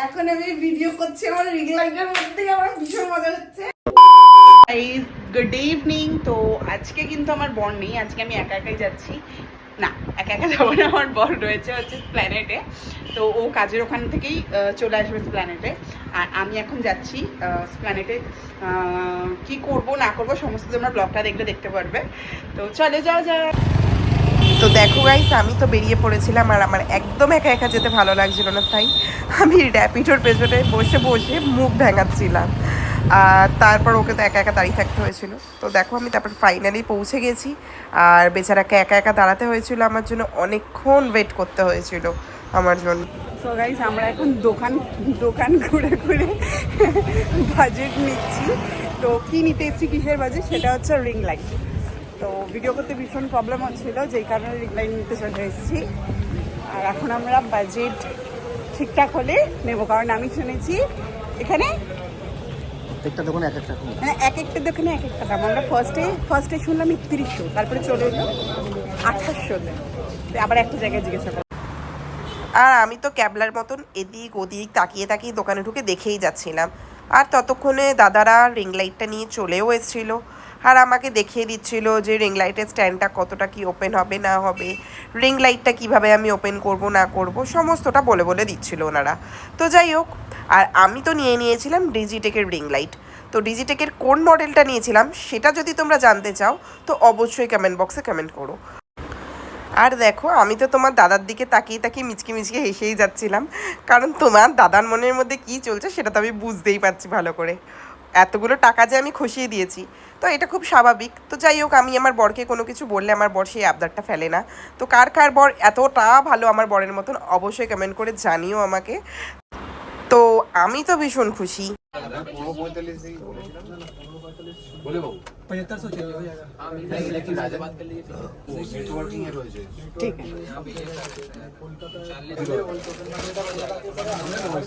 এখন আমি ভিডিও করছি আমার রিং লাইটের মধ্যে, আমার ভীষণ মজা হচ্ছে। Good evening. তো আজকে কিন্তু আমার বর নেই, আজকে আমি একা একাই যাচ্ছি। না, একা একা যাবো না, আমার বর রয়েছে হচ্ছে প্ল্যানেটে। তো ও কাজের ওখান থেকেই চলে আসবে প্ল্যানেটে, আর আমি এখন যাচ্ছি প্ল্যানেটে। কি করব না করব সমস্ত তোমরা ব্লগটা দেখলে দেখতে পারবে। তো চলে যাও যা। তো দেখো গাইস, আমি তো বেরিয়ে পড়েছিলাম, আর আমার একদম একা একা যেতে ভালো লাগছিল না, তাই আমি র্যাপিডোর পেছনে বসে বসে মুখ ভেঙাচ্ছিলাম। আর তারপর ওকে তো একা একা দাঁড়িয়ে থাকতে হয়েছিল। তো দেখো আমি তারপর ফাইনালি পৌঁছে গেছি, আর বেচারাকে একা একা দাঁড়াতে হয়েছিল, আমার জন্য অনেকক্ষণ ওয়েট করতে হয়েছিল আমার জন্য। সো গাইস, আমরা এখন দোকান ঘুরে ঘুরে বাজেট নিচ্ছি। তো কী নিতে এসেছি, কিসের বাজেট, সেটা হচ্ছে রিং লাইট। তো ভিডিও করতে ভীষণ প্রবলেম হচ্ছিলো, যেই কারণে রিং লাইট নিতে চলে এসেছি। আর এখন আমরা বাজেট ঠিকঠাক হলে নেবো, কারণ আমি শুনেছি এখানে একটা দোকানে এক একটা মানে এক একটা দোকানে এক একটা দাম। আমরা ফার্স্টে শুনলাম 3100, তারপরে চলে এলো 2800, আবার একটা জায়গায় জিজ্ঞাসা করলাম। আর আমি তো ক্যাবলার মতন এদিক ওদিক তাকিয়ে তাকিয়ে দোকানে ঢুকে দেখেই যাচ্ছিলাম। আর ততক্ষণে দাদারা রিং লাইটটা নিয়ে চলেও এসেছিলো, আর আমাকে দেখিয়ে দিচ্ছিল যে রিং লাইটের স্ট্যান্ডটা কতটা কি ওপেন হবে না হবে, রিং লাইটটা কিভাবে আমি ওপেন করব না করব, সমস্তটা বলে বলে দিচ্ছিল ওনারা। তো যাই হোক, আর আমি তো নিয়েছিলাম ডিজিটেকের রিং লাইট। তো ডিজিটেকের কোন মডেলটা নিয়েছিলাম সেটা যদি তোমরা জানতে চাও তো অবশ্যই কমেন্ট বক্সে কমেন্ট করো। আর দেখো, আমি তো তোমার দাদার দিকে তাকিয়ে তাকিয়ে মিচকে মিচকে হেসেই যাচ্ছিলাম, কারণ তোমার দাদার মনের মধ্যে কী চলছে সেটা তো আমি বুঝতেই পারছি ভালো করে। এতগুলো টাকা যে আমি খসিয়ে দিয়েছি, তো এটা খুব স্বাভাবিক। তো যাই হোক, আমি আমার বরকে কোনো কিছু বললে আমার বর সেই আবদারটা ফেলে না। তো কার কার বর এতটা ভালো আমার বরের মতন অবশ্যই কমেন্ট করে জানিও আমাকে। তো আমি তো ভীষণ খুশি।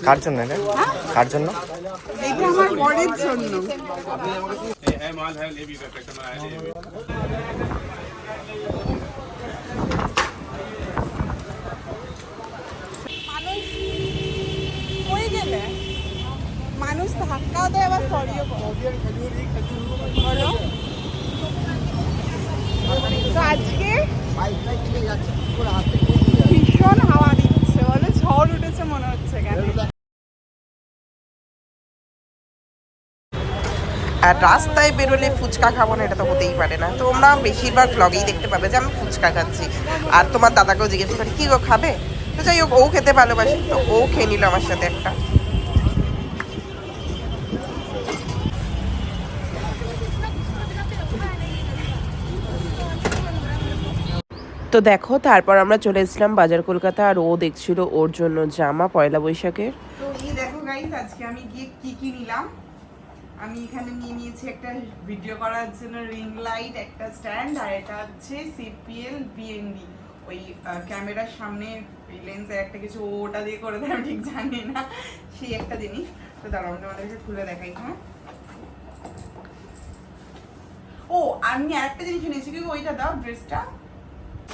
কার জন্য এটা? কার জন্য? এটা আমার বরের জন্য। মানুষ ধাক্কাও দেয়, আবার সরিও বলো। তো আজকে ভীষণ হাওয়া দিচ্ছে, বলে ঝড় উঠেছে মনে হচ্ছে কেন। আর রাস্তায় বেরোলে ফুচকা খাবো না, এটা তো হতেই পারে না। তোমরা বেশিরভাগ ব্লগেই দেখতে পাবে যে আমি ফুচকা খাচ্ছি, আর তোমার দাদাকেও জিজ্ঞেস করি কী গো খাবে। তো যাই হোক, ও খেতে ভালোবাসে, তো ও খেয়ে নিল আমার সাথে একটা। তো দেখো, তারপর আমরা চলে এসেছিলাম বাজার কলকাতা, আর ও দেখছিল ওর জন্য জামা পয়লা বৈশাখের। তো এই দেখো গাইস, আজকে আমি গিয়ে কি নিলাম। আমি এখানে নিয়েছি একটা ভিডিও করার জন্য রিং লাইট, একটা স্ট্যান্ড, আর এটা হচ্ছে সিপিএল বিএনডি, ওই ক্যামেরার সামনে লেন্সের একটা কিছু ওটা দিয়ে করে দেয়, আমি ঠিক জানি না, সেই একটা জিনিস। তো দাঁড়াও, আমি তোমাদেরকে খুলে দেখাই। হ্যাঁ, ও আমি আরেকটা জিনিস নিয়েছি, কিন্তু ওইটা দাও, ড্রেসটা।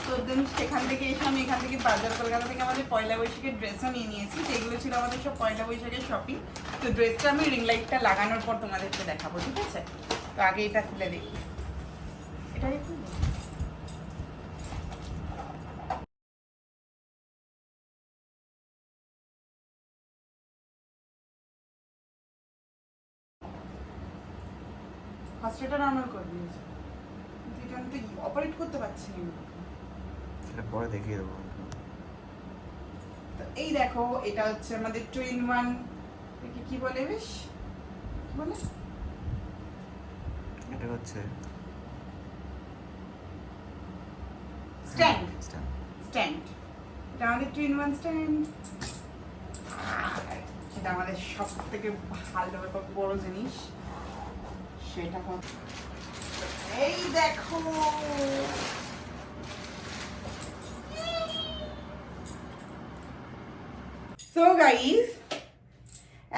তো সেখান থেকে এসে আমি এখান থেকে বাজার কলকাতা থেকে আমাদের পয়লা বৈশাখের ড্রেসও নিয়েছি। যেগুলো ছিল আমাদের সব পয়লা বৈশাখের শপিং। তো ড্রেসটা আমি রিং লাইটটা লাগানোর পর তোমাদেরকে দেখাবো, ঠিক আছে? তো আগে এটা খুলে দেখি, এটাই খুলবো। ফার্স্ট এটা নর্মাল করে দিয়েছি, এটা আমি তো অপারেট করতে পারছি না, সেটা পরে দেখিয়ে দেবো। তো এই দেখো, এটা হচ্ছে আমাদের 2-in-1, কি বলে বেশ, কি বলে, এটা হচ্ছে স্ট্যান্ড। এটা আমাদের 2-in-1 স্ট্যান্ড। সেটা আমাদের সব থেকে ভালো বড় জিনিস, সেটা হচ্ছে এই দেখো। সো গাইস,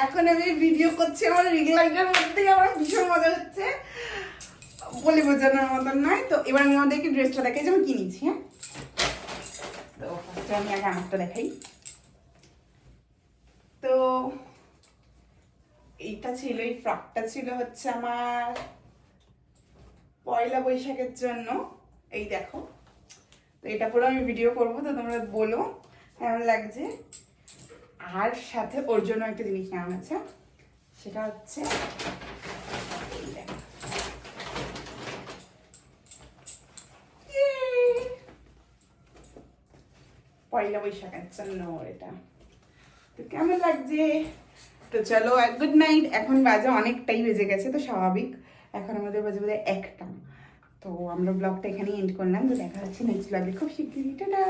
এখন আমি ভিডিও করছি আমার রিং লাইটের মধ্যে, আমার ভীষণ মজা হচ্ছে, বলে বোঝানোর মতন নয়। তো এবার আমি আমাদেরকে ড্রেসটা দেখাই যে আমি কিনেছি। হ্যাঁ, তো ফার্স্টে আমি আগে আমারটা দেখাই। তো এইটা ছিল, এই ফ্রকটা ছিল হচ্ছে আমার পয়লা বৈশাখের জন্য। এই দেখো, তো এটা পুরো আমি ভিডিও করবো, তো তোমরা বলো কেমন লাগছে। আর সাথে ওর জন্য একটা জিনিস নেওয়া হয়েছে, সেটা হচ্ছে এই দেখো। Yay! পয়লা বৈশাখের জন্য এটা। তো কেমন লাগছে? তো চলো, গুড নাইট। এখন বাজে অনেকটাই বেজে গেছে, তো স্বাভাবিক। এখন আমাদের বাজে বোধহয় 1টা। তো আমরা ব্লগটা এখানেই এন্ড করলাম। তো দেখা হচ্ছে নেক্সট ব্লগে খুব শিগগিরই। টাটা।